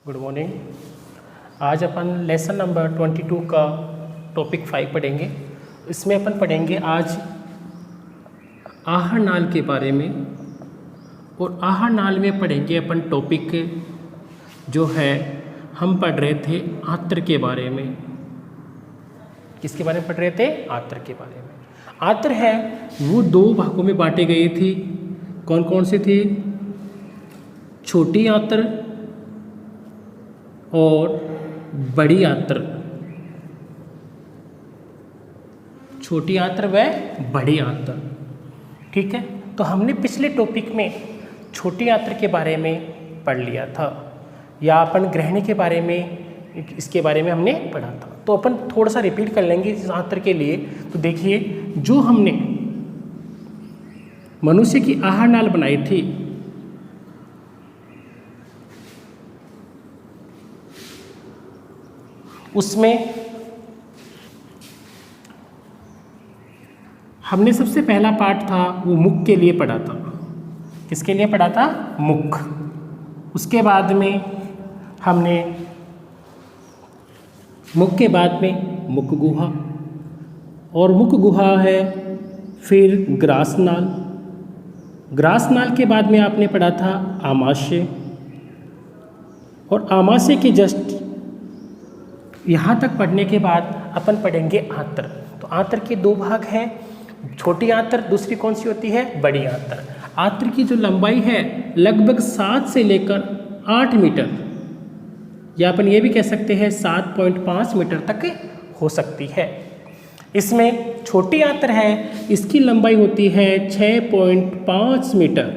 Good morning. आज अपन lesson number 22 का topic 5 पढ़ेंगे। इसमें अपन पढ़ेंगे आज आहार नाल के बारे में, और आहार नाल में पढ़ेंगे अपन टॉपिक जो है हम पढ़ रहे थे आंत्र के बारे में। किसके बारे में पढ़ रहे थे? आंत्र के बारे में। आंत्र है वो दो भागों में बांटे गए थे। कौन कौन से थे? छोटी आंत्र और बड़ी आंत्र। छोटी आंत्र व बड़ी आंत्र। ठीक है, तो हमने पिछले टॉपिक में छोटी आंत्र के बारे में पढ़ लिया था, या अपन ग्रहणी के बारे में, इसके बारे में हमने पढ़ा था। तो अपन थोड़ा सा रिपीट कर लेंगे इस आंत्र के लिए। तो देखिए, जो हमने मनुष्य की आहार नाल बनाई थी, उसमें हमने सबसे पहला पार्ट था वो मुख के लिए पढ़ा था। किसके लिए पढ़ा था? मुख। उसके बाद में हमने मुख के बाद में मुख गुहा, और मुख गुहा है फिर ग्रास नाल। ग्रास नाल के बाद में आपने पढ़ा था आमाशय, और आमाशय के जस्ट यहाँ तक पढ़ने के बाद अपन पढ़ेंगे आंत्र। तो आंत्र के दो भाग हैं, छोटी आंत्र, दूसरी कौन सी होती है? बड़ी आंत्र। आंत्र की जो लंबाई है लगभग 7 से लेकर 8 मीटर, या अपन ये भी कह सकते हैं 7.5 मीटर तक हो सकती है। इसमें छोटी आंत्र है, इसकी लंबाई होती है 6.5 मीटर।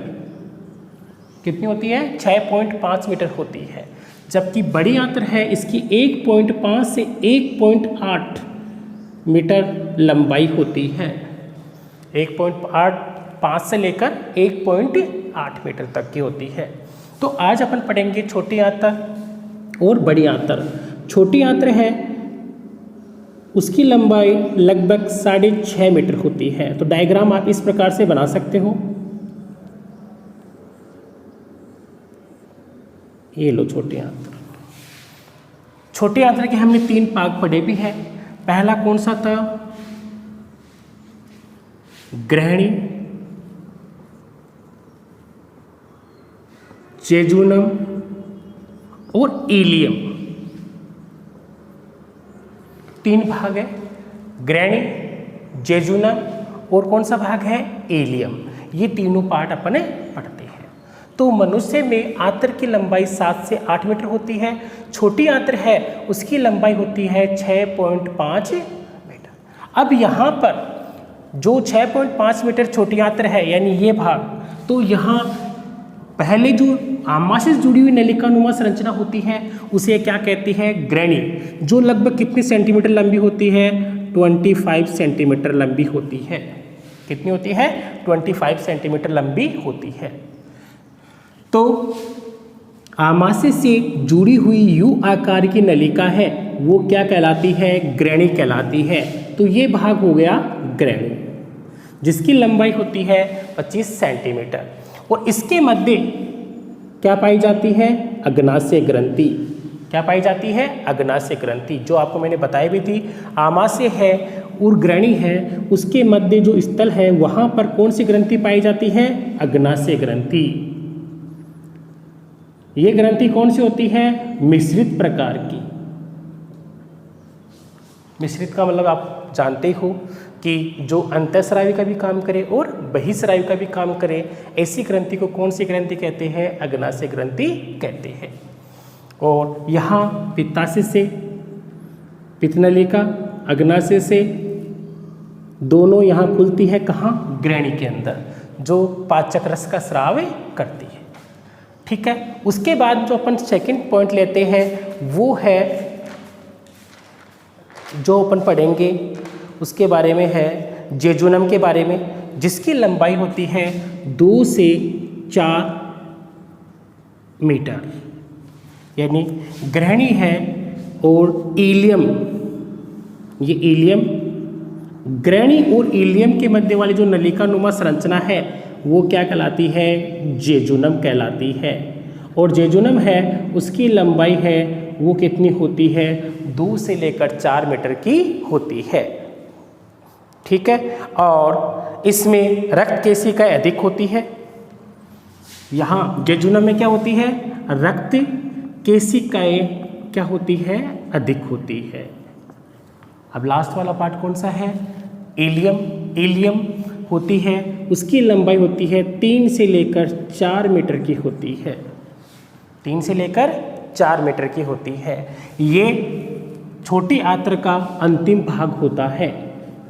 कितनी होती है? 6.5 मीटर होती है। जबकि बड़ी आंत्र है, इसकी 1.5 से 1.8 मीटर लंबाई होती है। 1.5 से लेकर 1.8 मीटर तक की होती है। तो आज अपन पढ़ेंगे छोटी आंत्र और बड़ी आंत्र। छोटी आंत्र है, उसकी लंबाई लगभग 6.5 मीटर होती है। तो डायग्राम आप इस प्रकार से बना सकते हो। ये लो छोटी आंत्र। छोटी आंत्र के हमने 3 भाग पढ़े भी हैं। पहला कौन सा था? ग्रहणी, जेजुनम और इलियम। 3 भाग है, ग्रहणी, जेजुनम और कौन सा भाग है? इलियम। ये तीनों पार्ट अपने पढ़ते हैं। तो मनुष्य में आंत्र की लंबाई 7 से 8 मीटर होती है। छोटी आंत्र है, उसकी लंबाई होती है 6.5 मीटर। अब यहाँ पर जो 6.5 मीटर छोटी आंत्र है, यानी ये भाग, तो यहाँ पहले जो आमाशय से जुड़ी हुई नलिकानुमा संरचना होती है उसे क्या कहती है? ग्रहणी, जो लगभग कितने सेंटीमीटर लंबी होती है? 25 सेंटीमीटर लंबी होती है। कितनी होती है? 25 सेंटीमीटर लंबी होती है। तो आमाशय से जुड़ी हुई यू आकार की नलिका है, वो क्या कहलाती है? ग्रहणी कहलाती है। तो ये भाग हो गया ग्रहणी, जिसकी लंबाई होती है 25 सेंटीमीटर। और इसके मध्य क्या पाई जाती है? अग्नाशय ग्रंथि। क्या पाई जाती है? अग्नाशय ग्रंथि, जो आपको मैंने बताई भी थी। आमाशय है और ग्रहणी है, उसके मध्य जो स्थल है वहाँ पर कौन सी ग्रंथि पाई जाती है? अग्नाशय ग्रंथि। ये ग्रंथि कौन सी होती है? मिश्रित प्रकार की। मिश्रित का मतलब आप जानते हो कि जो अंतःस्रावी का भी काम करे और बहिःस्रावी का भी काम करे, ऐसी ग्रंथि को कौन सी ग्रंथि कहते हैं? अग्नाशय ग्रंथि कहते हैं। और यहाँ पित्ताशय से पित्तनलिका, अग्नाशय से दोनों यहाँ खुलती है। कहाँ? ग्रहणी के अंदर, जो पाचक रस का स्राव करती है। ठीक है, उसके बाद जो अपन सेकंड पॉइंट लेते हैं वो है, जो अपन पढ़ेंगे उसके बारे में है जेजुनम के बारे में, जिसकी लंबाई होती है 2 से 4 मीटर। यानी ग्रहणी है और इलियम, ये इलियम, ग्रहणी और इलियम के मध्य वाली जो नलिकानुमा संरचना है वो क्या कहलाती है? जेजुनम कहलाती है। और जेजुनम है उसकी लंबाई है वो कितनी होती है, 2 से लेकर 4 मीटर की होती है। ठीक है, और इसमें रक्त केशिकाएं अधिक होती है। यहाँ जेजुनम में क्या होती है, रक्त केशिकाएं क्या होती है, अधिक होती है। अब लास्ट वाला पार्ट कौन सा है, इलियम। इलियम होती है उसकी लंबाई होती है 3 से लेकर 4 मीटर की होती है। 3 से लेकर 4 मीटर की होती है। ये छोटी आंत्र का अंतिम भाग होता है।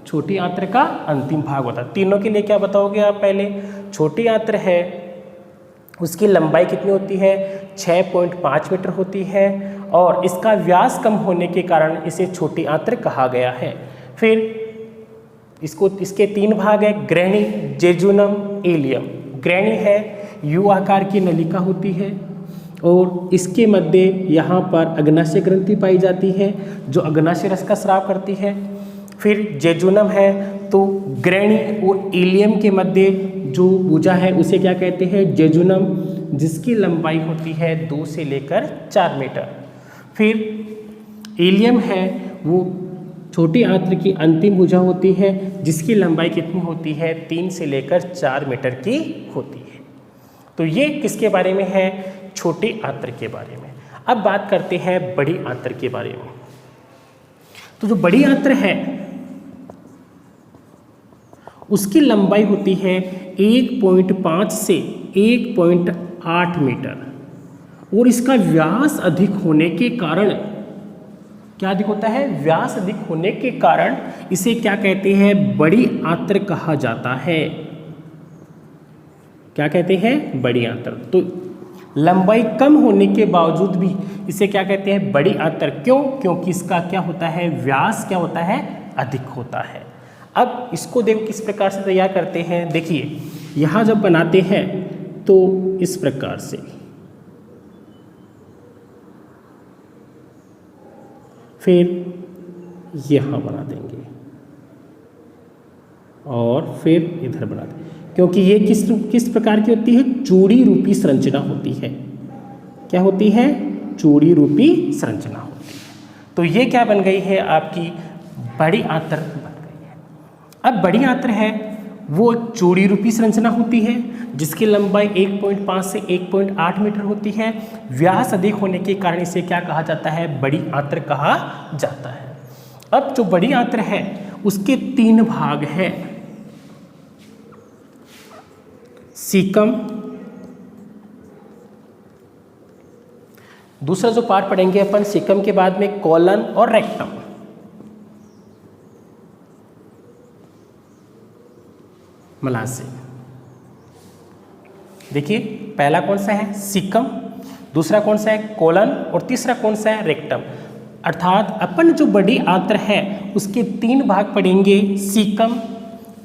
छोटी आंत्र का अंतिम भाग होता है। तीनों के लिए क्या बताओगे आप, पहले छोटी आंत्र है उसकी लंबाई कितनी होती है, 6.5 मीटर होती है और इसका व्यास कम होने के कारण इसे छोटी आंत्र कहा गया है। फिर इसके 3 भाग है, ग्रहणी, जेजुनम, इलियम। ग्रहणी है यू आकार की नलिका होती है और इसके मध्य यहाँ पर अग्नाशय ग्रंथि पाई जाती है जो अग्नाशय रस का स्राव करती है। फिर जेजुनम है तो ग्रहणी और इलियम के मध्य जो भुजा है उसे क्या कहते हैं, जेजुनम, जिसकी लंबाई होती है 2 से लेकर 4 मीटर। फिर इलियम है वो छोटी आंत्र की अंतिम भुजा होती है जिसकी लंबाई कितनी होती है, 3 से लेकर 4 मीटर की होती है। तो ये किसके बारे में है, छोटी आंत्र के बारे में। अब बात करते हैं बड़ी आंत्र के बारे में। तो जो बड़ी आंत्र है उसकी लंबाई होती है 1.5 से 1.8 मीटर और इसका व्यास अधिक होने के कारण, क्या अधिक होता है, व्यास अधिक होने के कारण इसे क्या कहते हैं, बड़ी आंत्र कहा जाता है। क्या कहते हैं, बड़ी आंत्र। तो लंबाई कम होने के बावजूद भी इसे क्या कहते हैं, बड़ी आंत्र। क्यों, क्योंकि इसका क्या होता है, व्यास क्या होता है, अधिक होता है। अब इसको देखो किस प्रकार से तैयार करते हैं। देखिए यहाँ जब बनाते हैं तो इस प्रकार से, फिर यहाँ बना देंगे और फिर इधर बना देंगे, क्योंकि ये किस प्रकार की होती है, चूड़ी रूपी संरचना होती है। क्या होती है, चूड़ी रूपी संरचना होती है। तो ये क्या बन गई है, आपकी बड़ी आंत्र बन गई है। अब बड़ी आंत्र है वो चूड़ी रूपी संरचना होती है जिसकी लंबाई 1.5 से 1.8 मीटर होती है। व्यास अधिक होने के कारण इसे क्या कहा जाता है, बड़ी आंत्र कहा जाता है। अब जो बड़ी आंत्र है उसके 3 भाग हैं, सीकम, दूसरा जो पार्ट पढ़ेंगे अपन सीकम के बाद में कोलन और रेक्टम। मलाशय। देखिए पहला कौन सा है, सीकम, दूसरा कौन सा है, कोलन, और तीसरा कौन सा है, रेक्टम। अर्थात अपन जो बड़ी आंत्र है उसके 3 भाग पढ़ेंगे, सीकम,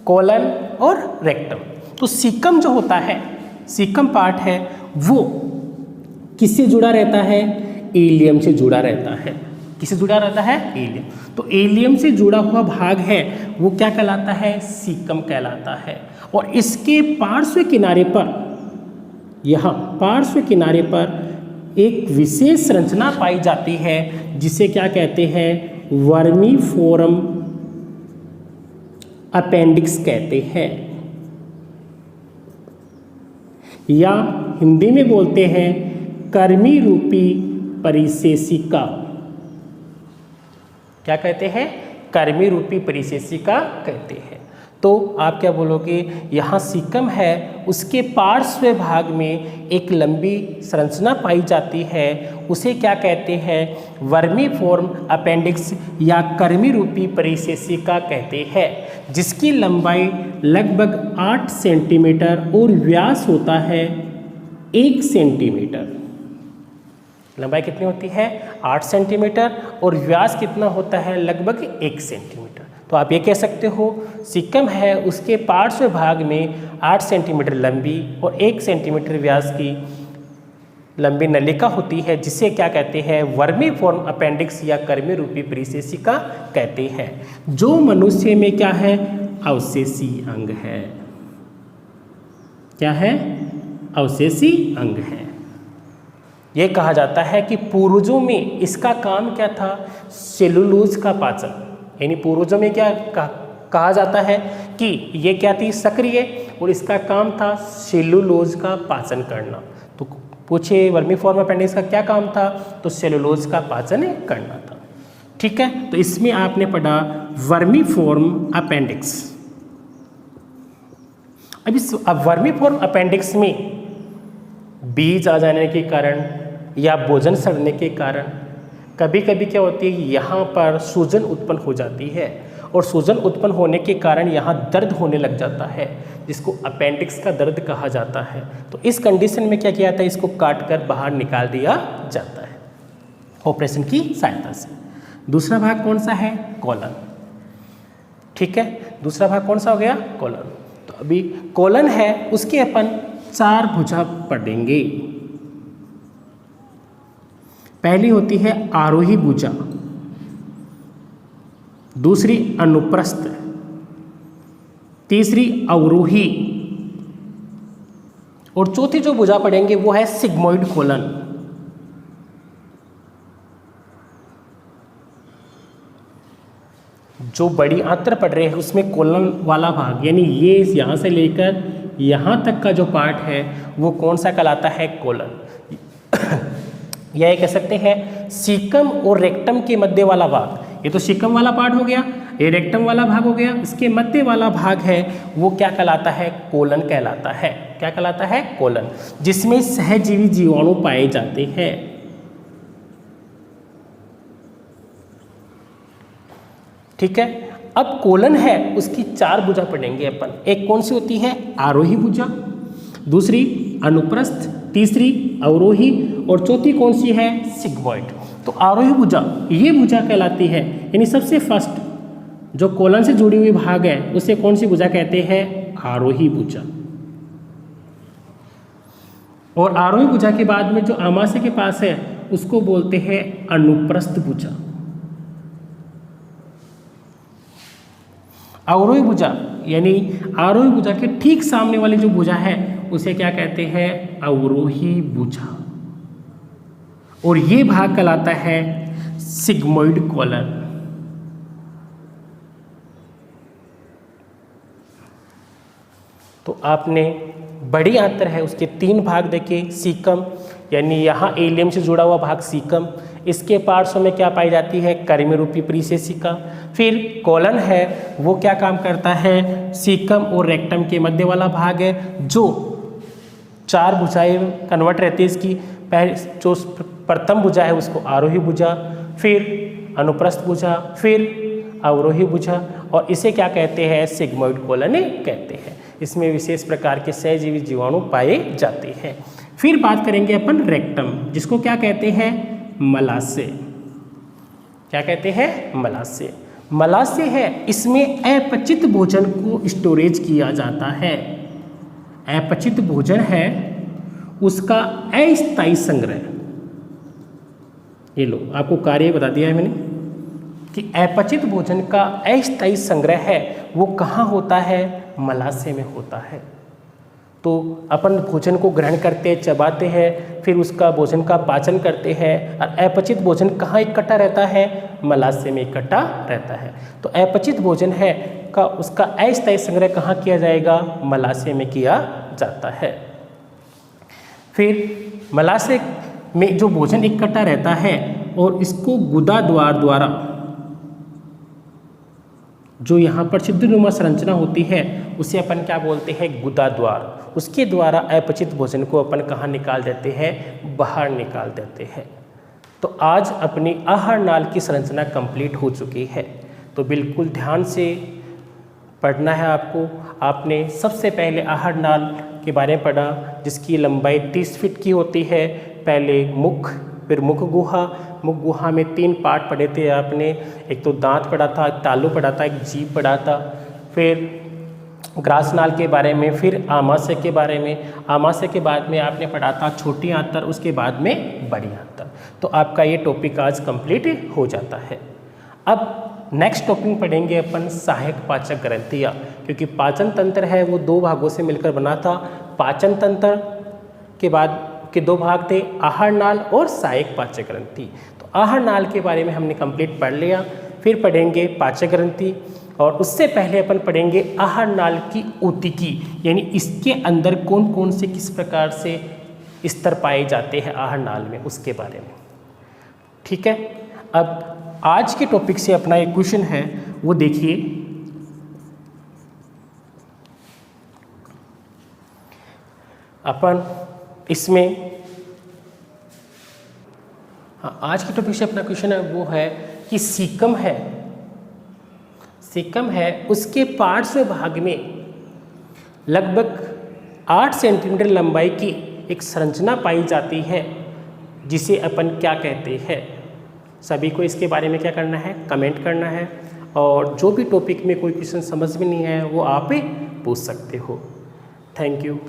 कोलन और रेक्टम। तो सीकम जो होता है, सीकम पार्ट है वो किससे जुड़ा रहता है, इलियम से जुड़ा रहता है। किससे जुड़ा रहता है, इलियम। तो इलियम से जुड़ा हुआ भाग है वो क्या कहलाता है, सीकम कहलाता है। और इसके पार्श्व किनारे पर, यहाँ पार्श्व किनारे पर एक विशेष संरचना पाई जाती है जिसे क्या कहते हैं, वर्मीफोरम अपेंडिक्स कहते हैं, या हिंदी में बोलते हैं कर्मी रूपी परिशेषिका। क्या कहते हैं, कर्मी रूपी परिशेषिका कहते हैं। तो आप क्या बोलोगे, यहाँ सीकम है उसके पार्श्व भाग में एक लंबी संरचना पाई जाती है, उसे क्या कहते हैं, वर्मीफोर्म अपेंडिक्स या कर्मी रूपी परिशेषिका कहते हैं, जिसकी लंबाई लगभग 8 सेंटीमीटर और व्यास होता है 1 सेंटीमीटर। लंबाई कितनी होती है, 8 सेंटीमीटर, और व्यास कितना होता है, लगभग 1 सेंटीमीटर। तो आप ये कह सकते हो सीकम है उसके पार्श्व भाग में 8 सेंटीमीटर लंबी और 1 सेंटीमीटर व्यास की लंबी नलिका होती है, जिसे क्या कहते हैं, वर्मीफोर्म अपेंडिक्स या कर्मी रूपी परिशेषिका कहते हैं, जो मनुष्य में क्या है, अवशेषी अंग है। क्या है, अवशेषी अंग है। ये कहा जाता है कि पूर्वजों में इसका काम क्या था, सेलुलोज का पाचन, यानी पूर्वजों में क्या कहा जाता है कि ये क्या थी, सक्रिय, और इसका काम था सेलुलोज का पाचन करना। तो पूछे वर्मीफॉर्म अपेंडिक्स का क्या काम था, तो सेलुलोज का पाचन करना था। ठीक है, तो इसमें आपने पढ़ा वर्मीफॉर्म अपेंडिक्स। अब वर्मीफॉर्म अपेंडिक्स में बीज आ जाने के कारण या भोजन सड़ने के कारण कभी कभी क्या होती है, यहाँ पर सूजन उत्पन्न हो जाती है, और सूजन उत्पन्न होने के कारण यहाँ दर्द होने लग जाता है, जिसको अपेंडिक्स का दर्द कहा जाता है। तो इस कंडीशन में क्या किया जाता है, इसको काट कर बाहर निकाल दिया जाता है ऑपरेशन की सहायता से। दूसरा भाग कौन सा है, कोलन। ठीक है, दूसरा भाग कौन सा हो गया, कोलन। तो अभी कोलन है, उसके अपन 4 भुजा पढ़ेंगे। पहली होती है आरोही भुजा, दूसरी अनुप्रस्थ, तीसरी अवरोही, और चौथी जो भुजा पढ़ेंगे वो है सिग्मोइड कोलन। जो बड़ी आंत्र पढ़ रहे हैं उसमें कोलन वाला भाग, यानी ये यहाँ से लेकर यहाँ तक का जो पार्ट है वो कौन सा कहलाता है, कोलन। या ये कह सकते हैं सीकम और रेक्टम के मध्य वाला भाग। ये तो सीकम वाला पार्ट हो गया, ये रेक्टम वाला भाग हो गया, इसके मध्य वाला भाग है वो क्या कहलाता है, कोलन कहलाता है। क्या कहलाता है, कोलन, जिसमें सहजीवी जीवाणु पाए जाते हैं। ठीक है, अब कोलन है उसकी 4 भुजा पढ़ेंगे अपन। एक कौन सी होती है, आरोही भुजा, दूसरी अनुप्रस्थ, तीसरी अवरोही, और चौथी कौन सी है, सिग्मोइड। तो आरोही भुजा ये भुजा कहलाती है, यानी सबसे फर्स्ट जो कोलन से जुड़ी हुई भाग है उसे कौन सी भुजा कहते हैं, आरोही भुजा। और आरोही भुजा के बाद में जो आमाशय के पास है उसको बोलते हैं अनुप्रस्थ भुजा। अवरोही भुजा यानी आरोही भुजा के ठीक सामने वाली जो भुजा है उसे क्या कहते हैं, अवरोही भुजा, और ये भाग कहलाता है सिग्मोइड कोलन। तो आपने बड़ी आंत्र है उसके 3 भाग देखे, सीकम यानी यहाँ एलियम से जुड़ा हुआ भाग सीकम, इसके पार्श्व में क्या पाई जाती है, कर्मी रूपी परिसेसिका। फिर कोलन है वो क्या काम करता है, सीकम और रेक्टम के मध्य वाला भाग है, जो 4 भुजाएं कन्वर्ट रहती है इसकी। पहले जो प्रथम भुजा है उसको आरोही भुजा, फिर अनुप्रस्थ भुजा, फिर अवरोही भुजा, और इसे क्या कहते हैं, सिग्मोइड कोलन कहते हैं। इसमें विशेष प्रकार के सहजीवी जीवाणु पाए जाते हैं। फिर बात करेंगे अपन रेक्टम, जिसको क्या कहते हैं, मलाशय। क्या कहते हैं, मलाशय। मलाशय है, इसमें अपचित भोजन को स्टोरेज किया जाता है। अपचित भोजन है उसका अस्थायी संग्रह। ये लो, आपको कार्य बता दिया है मैंने कि अपचित भोजन का अस्थायी संग्रह है वो कहाँ होता है, मलाशय में होता है। तो अपन भोजन को ग्रहण करते हैं, चबाते हैं, फिर उसका भोजन का पाचन करते हैं, और अपचित भोजन कहाँ इकट्ठा रहता है, मलाशय में इकट्ठा रहता है। तो अपचित भोजन है का उसका अस्थायी संग्रह कहाँ किया जाएगा, मलाशय में किया जाता है। फिर मलाशय में जो भोजन इकट्ठा रहता है और इसको गुदा द्वारा जो यहाँ पर छिद्रनुमा संरचना होती है उसे अपन क्या बोलते हैं, गुदा द्वार। उसके द्वारा अपचित भोजन को अपन कहाँ निकाल देते हैं, बाहर निकाल देते हैं। तो आज अपनी आहार नाल की संरचना कंप्लीट हो चुकी है। तो बिल्कुल ध्यान से पढ़ना है आपको। आपने सबसे पहले आहार नाल के बारे में पढ़ा, जिसकी लंबाई 30 फीट की होती है। पहले मुख, फिर मुख गुहा। मुख गुहा में 3 पार्ट पढ़े थे आपने, एक तो दांत पढ़ा था, एक तालू पढ़ा था, एक जीभ पढ़ा था। फिर ग्रासनाल के बारे में, फिर आमाशय के बारे में। आमाशय के बाद में आपने पढ़ा था छोटी आंत्र, उसके बाद में बड़ी आंत्र। तो आपका ये टॉपिक आज कंप्लीट हो जाता है। अब नेक्स्ट टॉपिक पढ़ेंगे अपन सहायक पाचक ग्रंथियाँ, क्योंकि पाचन तंत्र है वो 2 भागों से मिलकर बना था। पाचन तंत्र के बाद के दो भाग थे, आहार नाल और सहायक पाचक ग्रंथि। तो आहार नाल के बारे में हमने कंप्लीट पढ़ लिया, फिर पढ़ेंगे पाचक ग्रंथि, और उससे पहले अपन पढ़ेंगे आहार नाल की ऊतिकी, यानी इसके अंदर कौन कौन से किस प्रकार से स्तर पाए जाते हैं आहार नाल में, उसके बारे में। ठीक है, अब आज के टॉपिक से अपना एक क्वेश्चन है वो देखिए। अपन इसमें आज के टॉपिक से अपना क्वेश्चन है वो है कि सीकम है उसके पार्श्व भाग में लगभग 8 सेंटीमीटर लंबाई की एक संरचना पाई जाती है, जिसे अपन क्या कहते हैं। सभी को इसके बारे में क्या करना है, कमेंट करना है, और जो भी टॉपिक में कोई क्वेश्चन समझ में नहीं है वो आप पूछ सकते हो। Thank you.